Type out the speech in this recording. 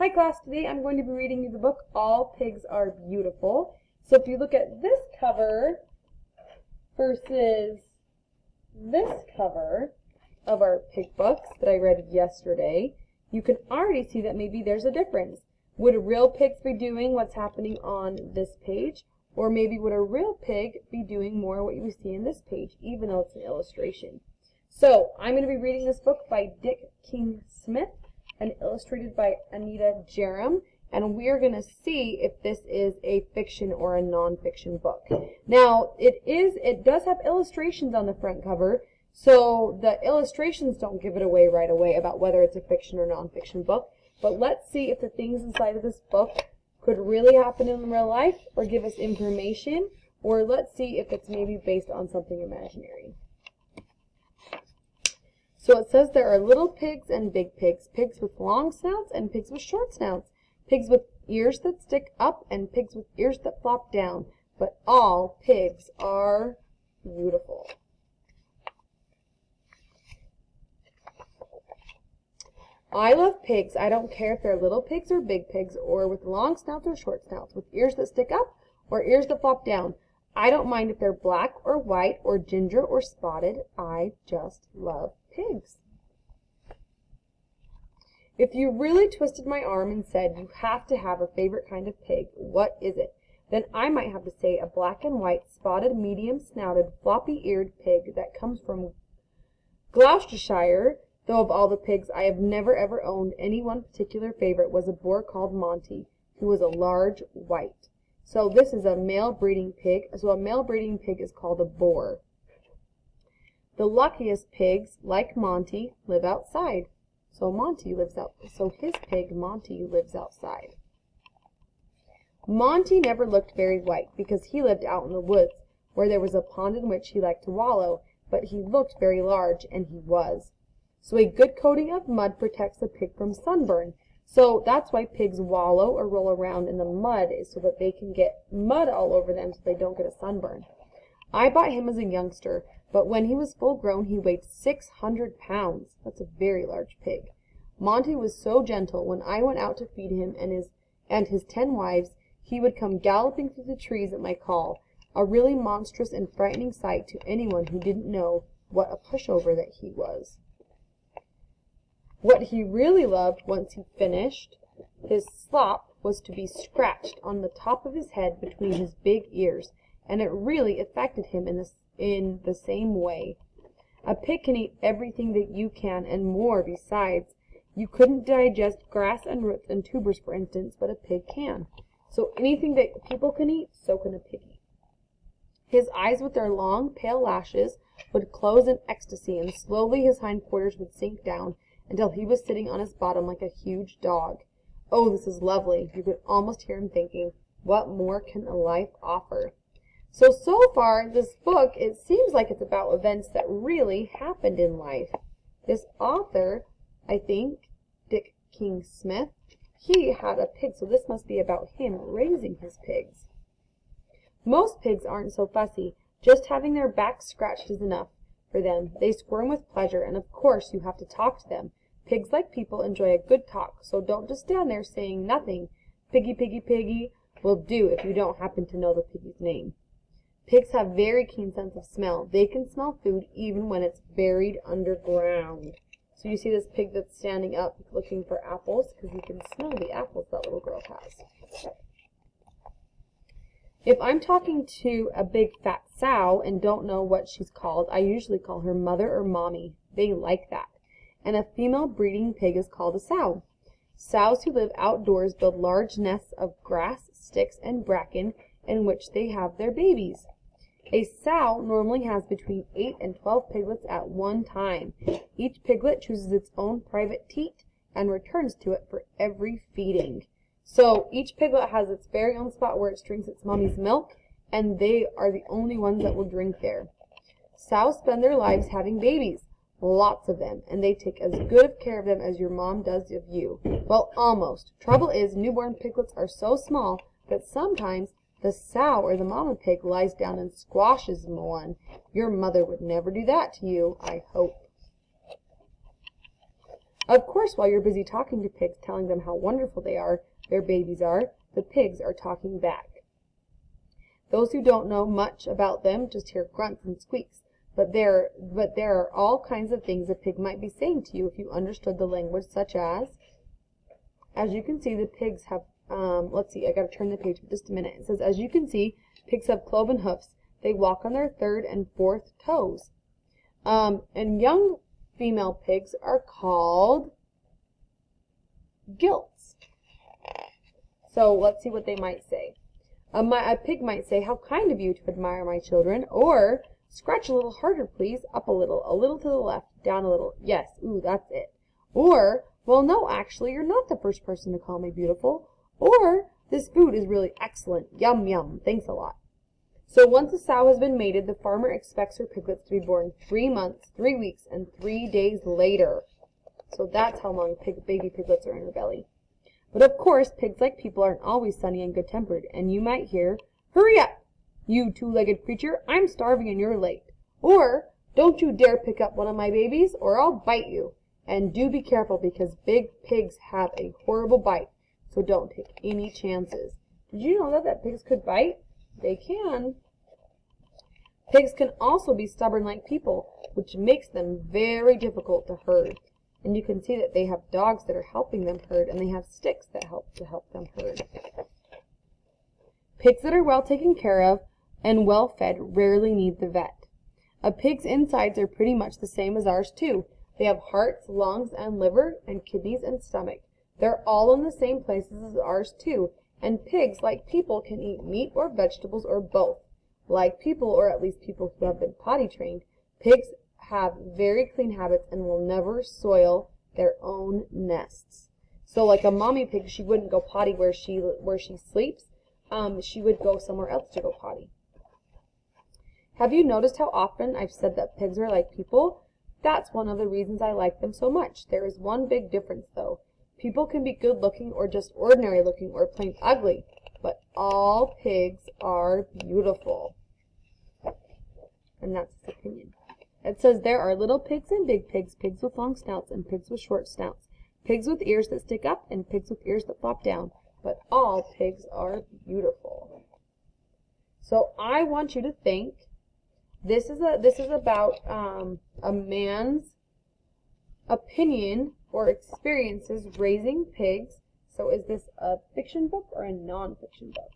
Hi class, today I'm going to be reading you the book All Pigs Are Beautiful. So if you look at this cover versus this cover of our pig books that I read yesterday, you can already see that maybe there's a difference. Would real pigs be doing what's happening on this page? Or maybe would a real pig be doing more what you see in this page, even though it's an illustration? So I'm going to be reading this book by Dick King-Smith and illustrated by Anita Jerem, and we're going to see if this is a fiction or a non-fiction book. Now, it does have illustrations on the front cover, so the illustrations don't give it away right away about whether it's a fiction or non-fiction book, but let's see if the things inside of this book could really happen in real life or give us information, or let's see if it's maybe based on something imaginary. So it says there are little pigs and big pigs, pigs with long snouts and pigs with short snouts, pigs with ears that stick up and pigs with ears that flop down, but all pigs are beautiful. I love pigs. I don't care if they're little pigs or big pigs, or with long snouts or short snouts, with ears that stick up or ears that flop down. I don't mind if they're black or white or ginger or spotted. I just love pigs. If you really twisted my arm and said you have to have a favorite kind of pig, what is it? Then I might have to say a black and white, spotted, medium-snouted, floppy-eared pig that comes from Gloucestershire. Though of all the pigs I have never ever owned, any one particular favorite was a boar called Monty, who was a large white. So this is a male breeding pig. So a male breeding pig is called a boar. The luckiest pigs, like Monty, live outside. So his pig Monty lives outside. Monty never looked very white because he lived out in the woods where there was a pond in which he liked to wallow, but he looked very large, and he was. So a good coating of mud protects a pig from sunburn. So that's why pigs wallow or roll around in the mud, is so that they can get mud all over them so they don't get a sunburn. I bought him as a youngster, but when he was full grown he weighed 600 pounds. That's a very large pig. Monty was so gentle. When I went out to feed him and his 10 wives, he would come galloping through the trees at my call, a really monstrous and frightening sight to anyone who didn't know what a pushover that he was. What he really loved once he finished his slop was to be scratched on the top of his head between his big ears, and it really affected him in the same way. A pig can eat everything that you can, and more besides. You couldn't digest grass and roots and tubers, for instance, but a pig can. So anything that people can eat, so can a piggy. His eyes with their long, pale lashes would close in ecstasy, and slowly his hindquarters would sink down until he was sitting on his bottom like a huge dog. Oh, this is lovely. You could almost hear him thinking, what more can a life offer? So far, this book, it seems like it's about events that really happened in life. This author, I think, Dick King-Smith, he had a pig, so this must be about him raising his pigs. Most pigs aren't so fussy. Just having their backs scratched is enough for them. They squirm with pleasure, and of course you have to talk to them. Pigs, like people, enjoy a good talk, so don't just stand there saying nothing. Piggy, piggy, piggy will do if you don't happen to know the piggy's name. Pigs have very keen sense of smell. They can smell food even when it's buried underground. So you see this pig that's standing up looking for apples because he can smell the apples that little girl has. If I'm talking to a big fat sow and don't know what she's called, I usually call her mother or mommy. They like that. And a female breeding pig is called a sow. Sows who live outdoors build large nests of grass, sticks, and bracken in which they have their babies. A sow normally has between 8 and 12 piglets at one time. Each piglet chooses its own private teat and returns to it for every feeding. So each piglet has its very own spot where it drinks its mommy's milk, and they are the only ones that will drink there. Sows spend their lives having babies. Lots of them, and they take as good of care of them as your mom does of you. Well, almost. Trouble is, newborn piglets are so small that sometimes the sow or the mama pig lies down and squashes one. Your mother would never do that to you, I hope. Of course, while you're busy talking to pigs, telling them how wonderful their babies are, the pigs are talking back. Those who don't know much about them just hear grunts and squeaks, but there are all kinds of things a pig might be saying to you if you understood the language, such as you can see, the pigs have, let's see, I gotta turn the page for just a minute. It says, as you can see, pigs have cloven hoofs. They walk on their third and fourth toes. And young female pigs are called gilts. So let's see what they might say. A pig might say, how kind of you to admire my children, or scratch a little harder, please, up a little to the left, down a little, yes, ooh, that's it. Or, well, no, actually, you're not the first person to call me beautiful. Or, this food is really excellent, yum, yum, thanks a lot. So once a sow has been mated, the farmer expects her piglets to be born 3 months, 3 weeks, and 3 days later. So that's how long baby piglets are in her belly. But of course, pigs like people aren't always sunny and good-tempered, and you might hear, hurry up, you two-legged creature, I'm starving and you're late. Or, don't you dare pick up one of my babies, or I'll bite you. And do be careful, because big pigs have a horrible bite, so don't take any chances. Did you know that pigs could bite? They can. Pigs can also be stubborn like people, which makes them very difficult to herd. And you can see that they have dogs that are helping them herd, and they have sticks that help them herd. Pigs that are well taken care of and well fed rarely need the vet. A pig's insides are pretty much the same as ours too. They have hearts, lungs, and liver, and kidneys and stomach. They're all in the same places as ours too, and pigs, like people, can eat meat or vegetables or both. Like people, or at least people who have been potty trained, pigs have very clean habits and will never soil their own nests. So like a mommy pig, she wouldn't go potty where she sleeps. She would go somewhere else to go potty. Have you noticed how often I've said that pigs are like people? That's one of the reasons I like them so much. There is one big difference though. People can be good looking or just ordinary looking or plain ugly, but all pigs are beautiful. And that's his opinion. It says there are little pigs and big pigs, pigs with long snouts and pigs with short snouts, pigs with ears that stick up and pigs with ears that flop down, but all pigs are beautiful. So I want you to think, this is about a man's opinion or experiences raising pigs. So is this a fiction book or a non-fiction book?